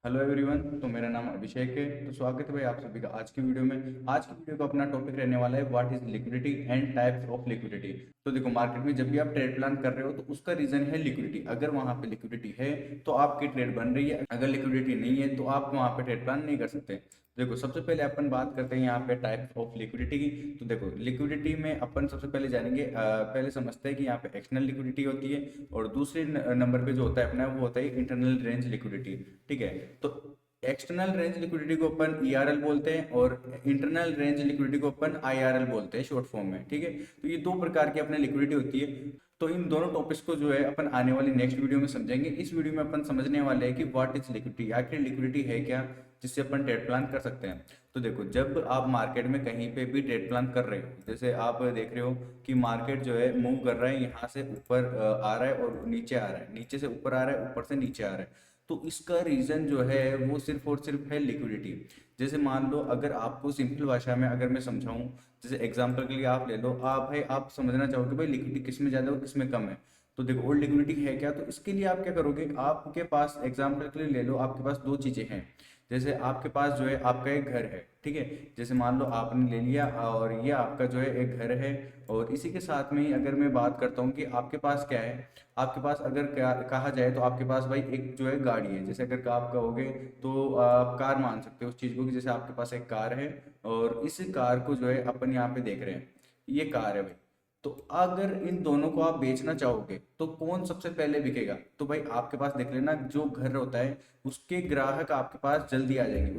Hello everyone. तो मेरा नाम अभिषेक है। तो स्वागत है भाई आप सभी का आज की वीडियो में। आज की वीडियो का अपना टॉपिक रहने वाला है what is liquidity and types of liquidity. तो देखो, मार्केट में जब भी आप ट्रेड प्लान कर रहे हो तो उसका रीजन है लिक्विडिटी। अगर वहां पे लिक्विडिटी है तो आपकी ट्रेड बन रही है, अगर लिक्विडिटी नहीं है तो आप वहां पे ट्रेड प्लान नहीं कर सकते। देखो, सबसे पहले अपन बात करते हैं यहाँ पे टाइप्स ऑफ लिक्विडिटी की। तो देखो, लिक्विडिटी में अपन सबसे पहले जानेंगे, पहले समझते हैं कि यहाँ पे एक्सटर्नल लिक्विडिटी होती है और दूसरे नंबर पे जो होता है अपना वो होता है इंटरनल रेंज लिक्विडिटी। ठीक है। तो एक्सटर्नल रेंज लिक्विडिटी को अपन ईआरएल बोलते हैं और इंटरनल रेंज लिक्विडिटी को अपन आईआरएल बोलते हैं शॉर्ट फॉर्म में। ठीक है। तो ये दो प्रकार की अपने लिक्विडिटी होती है। तो इन दोनों टॉपिक्स को जो है अपन आने वाली नेक्स्ट वीडियो में समझेंगे। इस वीडियो में अपन समझने वाले हैं कि व्हाट इज लिक्विडिटी, आखिर लिक्विडिटी है क्या जिससे अपन ट्रेड प्लान कर सकते हैं। तो देखो, जब आप मार्केट में कहीं पे भी ट्रेड प्लान कर रहे हो, जैसे आप देख रहे हो कि मार्केट जो है मूव कर रहा है, यहाँ से ऊपर आ रहा है और नीचे आ रहा है, नीचे से ऊपर आ रहा है, ऊपर से नीचे आ रहा है। तो इसका रीजन जो है वो सिर्फ और सिर्फ है लिक्विडिटी। जैसे मान लो, अगर आपको सिंपल भाषा में अगर मैं समझाऊं, जैसे एग्जांपल के लिए आप ले लो, आप भाई आप समझना चाहोगे भाई लिक्विडिटी किस में ज़्यादा और किस में कम है। तो देखो, और लिक्विडिटी है क्या, तो इसके लिए आप क्या करोगे, आपके पास एग्जांपल के लिए ले लो, आपके पास दो चीज़ें हैं। जैसे आपके पास जो है आपका एक घर है। ठीक है। जैसे मान लो आपने ले लिया और ये आपका जो है एक घर है। और इसी के साथ में ही अगर मैं बात करता हूँ कि आपके पास क्या है, आपके पास अगर कहा जाए तो आपके पास भाई एक जो है गाड़ी है। जैसे अगर आप कहोगे तो आप कार मान सकते हो उस चीज़ को कि जैसे आपके पास एक कार है और इस कार को जो है अपन यहाँ पे देख रहे हैं, ये कार है भाई। तो अगर इन दोनों को आप बेचना चाहोगे तो कौन सबसे पहले बिकेगा, तो भाई आपके पास देख लेना, जो घर होता है उसके ग्राहक आपके पास जल्दी आ जाएंगे।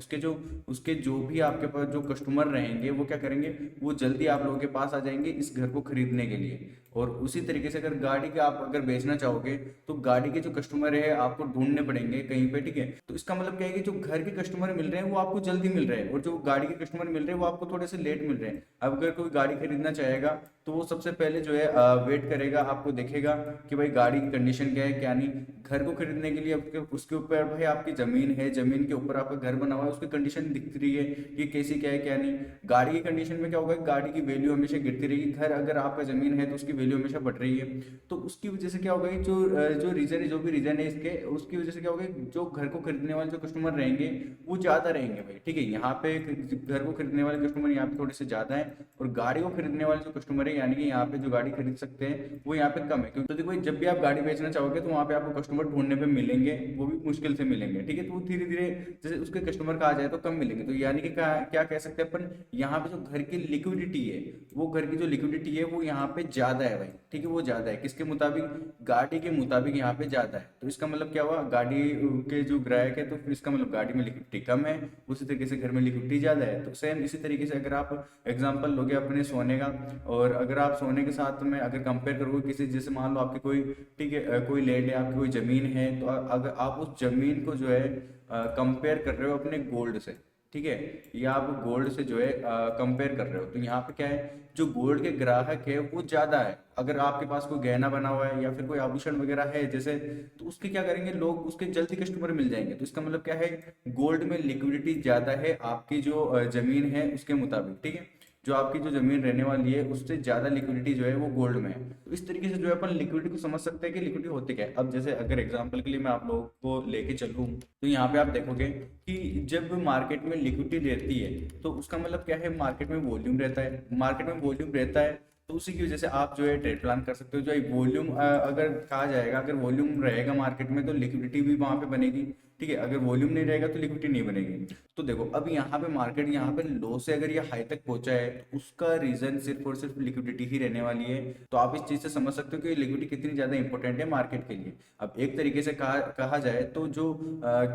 उसके जो भी आपके पास जो कस्टमर रहेंगे वो क्या करेंगे, वो जल्दी आप लोगों के पास आ जाएंगे इस घर को खरीदने के लिए। और उसी तरीके से अगर गाड़ी का आप अगर बेचना चाहोगे तो गाड़ी के जो कस्टमर है आपको ढूंढने पड़ेंगे कहीं पे। ठीक है। तो इसका मतलब क्या है कि जो घर के कस्टमर मिल रहे हैं वो आपको जल्दी मिल रहे हैं और जो गाड़ी के कस्टमर मिल रहे हैं वो आपको थोड़े से लेट मिल रहे हैं। अब अगर कोई गाड़ी खरीदना चाहेगा तो वो सबसे पहले जो है वेट करेगा, आपको देखेगा कि भाई गाड़ी की कंडीशन क्या है क्या नहीं। घर को खरीदने के लिए उसके ऊपर भाई आपकी जमीन है, जमीन के ऊपर आपका घर बना हुआ है, उसकी कंडीशन दिख रही है कि कैसी क्या है क्या नहीं। गाड़ी की कंडीशन में क्या होगा, गाड़ी की वैल्यू हमेशा गिरती रहेगी। घर अगर आपका जमीन है तो उसकी वैल्यू हमेशा बढ़ रही है। तो उसकी वजह से क्या होगा कि जो रीजन है, जो भी रीजन है इसके, उसकी वजह से क्या होगा, जो घर को खरीदने वाले जो कस्टमर रहेंगे वो ज्यादा रहेंगे भाई। ठीक है। यहाँ पे घर को खरीदने वाले कस्टमर यहाँ पे थोड़े से ज्यादा है और गाड़ी को खरीदने वाले जो कस्टमर है यानी कि यहाँ पे जो गाड़ी खरीद सकते हैं वो यहाँ पे कम है। क्योंकि तो देखो, जब भी आप गाड़ी बेचना चाहोगे तो वहाँ पे आपको कस्टमर ढूंढने पे मिलेंगे, वो भी मुश्किल से मिलेंगे। ठीक है। तो धीरे धीरे जैसे उसके कस्टमर का आ जाए तो कम मिलेंगे। तो यानी कि क्या कह सकते हैं अपन, यहाँ पे जो घर की लिक्विडिटी है, वो घर की जो लिक्विडिटी है वो यहाँ पे ज्यादा है भाई। ठीक है। वो ज्यादा है किसके मुताबिक, गाड़ी के मुताबिक यहाँ पे ज्यादा है। तो इसका मतलब क्या हुआ, गाड़ी के जो ग्राहक है तो फिर इसका मतलब गाड़ी में लिक्विडिटी कम है, उसी तरीके से घर में लिक्विडिटी ज्यादा है। तो सेम इसी तरीके से अगर आप एग्जाम्पल लोगे अपने सोने का, और अगर आप सोने के साथ में अगर कंपेयर करोगे किसी, जैसे मान लो आपकी कोई, ठीक है, कोई लैंड है, आपकी कोई जमीन है, तो अगर आप उस जमीन को जो है कंपेयर कर रहे हो अपने गोल्ड से, ठीक है, या आप गोल्ड से जो है कंपेयर कर रहे हो, तो यहाँ पे क्या है, जो गोल्ड के ग्राहक है वो ज्यादा है। अगर आपके पास कोई गहना बना हुआ है या फिर कोई आभूषण वगैरह है जैसे, तो उसके क्या करेंगे लोग, उसके जल्दी कस्टमर मिल जाएंगे। तो इसका मतलब क्या है, गोल्ड में लिक्विडिटी ज्यादा है आपकी जो जमीन है उसके मुताबिक। ठीक है। जो आपकी जो जमीन रहने वाली है उससे ज्यादा लिक्विडिटी जो है वो गोल्ड में है। तो इस तरीके से जो है अपन लिक्विडिटी को समझ सकते हैं कि लिक्विडिटी होती क्या है। अब जैसे अगर एग्जांपल के लिए मैं आप लोगों को लेके चलूं तो यहाँ पे आप देखोगे कि जब मार्केट में लिक्विडिटी रहती है तो उसका मतलब क्या है, मार्केट में वॉल्यूम रहता है। मार्केट में वॉल्यूम रहता है तो उसी की वजह से आप जो है ट्रेड प्लान कर सकते हो। जो वॉल्यूम अगर कहा जाएगा, अगर वॉल्यूम रहेगा मार्केट में तो लिक्विडिटी भी वहां पे बनेगी। ठीक है। अगर वॉल्यूम नहीं रहेगा तो लिक्विडिटी नहीं बनेगी। तो देखो, अब यहाँ पे मार्केट यहाँ पे लो से अगर ये हाई तक पहुंचा है तो उसका रीजन सिर्फ और सिर्फ लिक्विडिटी ही रहने वाली है। तो आप इस चीज से समझ सकते हो कि लिक्विडिटी कितनी ज्यादा इंपॉर्टेंट है मार्केट के लिए। अब एक तरीके से कहा जाए तो जो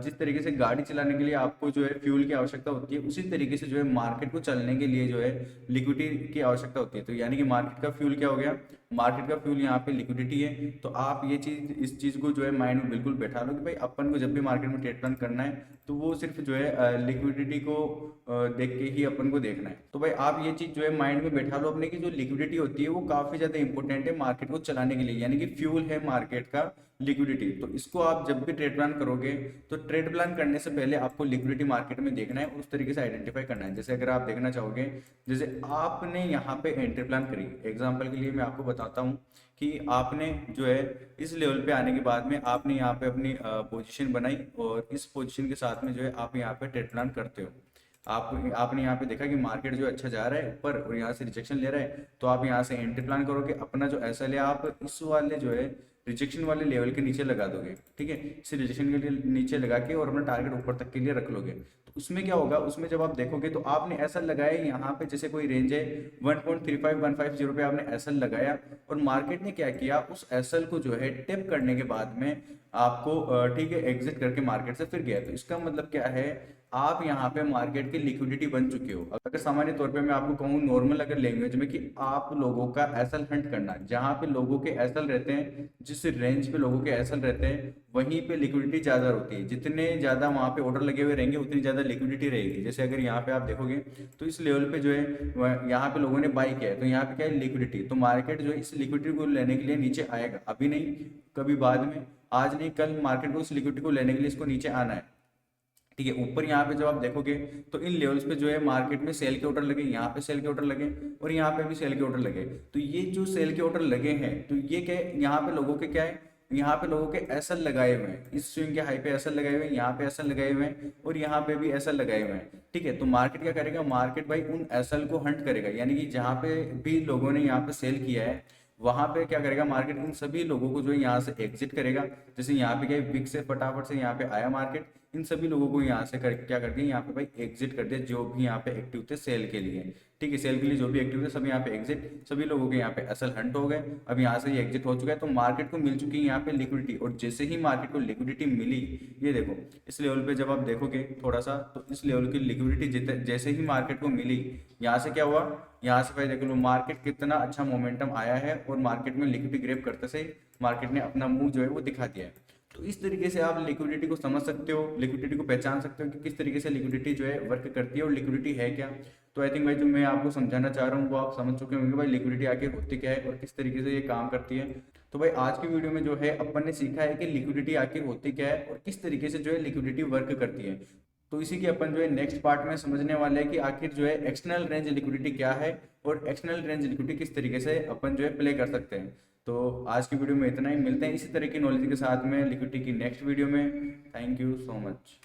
जिस तरीके से गाड़ी चलाने के लिए आपको जो है फ्यूल की आवश्यकता होती है, उसी तरीके से जो है मार्केट को चलने के लिए जो है लिक्विडिटी की आवश्यकता होती है। तो यानी कि मार्केट का फ्यूल क्या हो गया, मार्केट का फ्यूल यहाँ पे लिक्विडिटी है। तो आप ये चीज, इस चीज को जो है माइंड में बिल्कुल बैठा लो कि भाई अपन को जब भी मार्केट में ट्रेड प्लान करना है तो वो सिर्फ जो है लिक्विडिटी को देख के ही अपन को देखना है। तो भाई आप ये चीज जो है माइंड में बैठा लो अपने की, जो लिक्विडिटी होती है वो काफी ज्यादा इंपॉर्टेंट है मार्केट को चलाने के लिए, यानी कि फ्यूल है मार्केट का लिक्विडिटी। तो इसको आप जब भी ट्रेड प्लान करोगे तो ट्रेड प्लान करने से पहले आपको लिक्विडिटी मार्केट में देखना है, उस तरीके से आइडेंटिफाई करना है। जैसे अगर आप देखना चाहोगे, जैसे आपने यहाँ पे एंट्री प्लान करी, एग्जांपल के लिए मैं आपको बताता हूँ कि आपने जो है इस लेवल पे आने के बाद में आपने यहाँ पे अपनी पोजीशन बनाई, और इस पोजीशन के साथ में जो है आप यहाँ पे ट्रेड प्लान करते हो। आपने यहाँ पे देखा कि मार्केट जो अच्छा जा रहा है ऊपर और यहाँ से रिजेक्शन ले रहा है, तो आप यहाँ से एंट्री प्लान करोगे। अपना जो एसएल है आप इस वाले जो है रिजेक्शन वाले लेवल के नीचे लगा दोगे, ठीक है। इस रिजेक्शन के लिए नीचे लगा के और अपना टारगेट ऊपर तक के लिए रख लोगे। तो उसमें क्या होगा, उसमें जब आप देखोगे तो आपने एसएल लगाया यहाँ पे, जैसे कोई रेंज है 1.35150 पे आपने एसएल लगाया, और मार्केट ने क्या किया, उस एसएल को जो है टिप करने के बाद में आपको ठीक है एग्जिट करके मार्केट से फिर गया। तो इसका मतलब क्या है, आप यहाँ पे मार्केट की लिक्विडिटी बन चुके हो। अगर सामान्य तौर पे मैं आपको कहूँ नॉर्मल अगर लैंग्वेज में, कि आप लोगों का एसएल हंट करना, जहाँ पे लोगों के एसएल रहते हैं, जिस रेंज पे लोगों के एसएल रहते हैं, वहीं पे लिक्विडिटी ज्यादा होती है। जितने ज्यादा वहाँ पे ऑर्डर लगे हुए रहेंगे उतनी ज्यादा लिक्विडिटी रहेगी। जैसे अगर यहाँ पे आप देखोगे तो इस लेवल पे जो है यहाँ पे लोगों ने बाई किया है, तो यहाँ पे क्या है लिक्विडिटी, तो मार्केट जो है इस लिक्विडिटी को लेने के लिए नीचे आएगा। अभी नहीं, कभी बाद में, आज नहीं कल मार्केट को इस लिक्विडिटी को लेने के लिए इसको नीचे आना है, ठीक है। ऊपर यहाँ पे जब आप देखोगे तो इन लेवल्स पे जो है मार्केट में सेल के ऑर्डर लगे, यहाँ पे सेल के ऑर्डर लगे, और यहाँ पे भी सेल के ऑर्डर लगे। तो ये जो सेल के ऑर्डर लगे हैं, तो ये क्या है, यहाँ पे लोगों के क्या है, यहाँ पे लोगों के एसएल लगाए हुए हैं, इस स्विंग के हाई पे एसएल लगाए हुए हैं, यहाँ पे एसएल लगाए हुए हैं, और यहाँ पे भी एसएल लगाए हुए हैं, ठीक है। तो मार्केट क्या करेगा, मार्केट भाई उन एसएल को हंट करेगा, यानी कि जहाँ पे भी लोगों ने यहाँ पे सेल किया है वहां पे क्या करेगा, मार्केट उन सभी लोगों को जो है यहाँ से एग्जिट करेगा। जैसे यहाँ पे क्या विक से फटाफट से यहाँ पे आया मार्केट, इन सभी लोगों को यहाँ से क्या कर दिया, यहाँ पे भाई एग्जिट कर दिया, जो भी यहाँ पे एक्टिव थे सेल के लिए, ठीक है। सेल के लिए जो भी एक्टिव थे सभी यहाँ पे एग्जिट, सभी लोगों के यहाँ पे असल हंट हो गए। अब यहाँ से ये एग्जिट हो चुका है, तो मार्केट को मिल चुकी है यहाँ पे लिक्विडिटी। और जैसे ही मार्केट को लिक्विडिटी मिली, ये देखो इस लेवल पे जब आप देखोगे थोड़ा सा, तो इस लेवल की लिक्विडिटी जैसे ही मार्केट को मिली, यहाँ से क्या हुआ, यहाँ से भाई देख लो मार्केट कितना अच्छा मोमेंटम आया है, और मार्केट में लिक्विडिटी ग्रैब करते से मार्केट ने अपना मुंह जो है वो दिखा दिया है। तो इस तरीके से आप लिक्विडिटी को समझ सकते हो, लिक्विडिटी को पहचान सकते हो कि किस तरीके से लिक्विडिटी जो है वर्क करती है, और लिक्विडिटी है क्या। तो आई थिंक भाई जो मैं आपको समझाना चाह रहा हूँ वो आप समझ चुके होंगे भाई लिक्विडिटी आखिर होती क्या है और किस तरीके से ये काम करती है। तो भाई आज की वीडियो में जो है अपन ने सीखा है कि लिक्विडिटी आखिर होती क्या है और किस तरीके से जो है लिक्विडिटी वर्क करती है। तो इसी के अपन जो है नेक्स्ट पार्ट में समझने वाले हैं कि आखिर जो है एक्सटर्नल रेंज लिक्विडिटी क्या है, और एक्सटर्नल रेंज लिक्विडिटी किस तरीके से अपन जो है प्ले कर सकते हैं। तो आज की वीडियो में इतना ही, मिलते हैं इसी तरह की नॉलेज के साथ में लिक्विडिटी की नेक्स्ट वीडियो में। Thank you so much.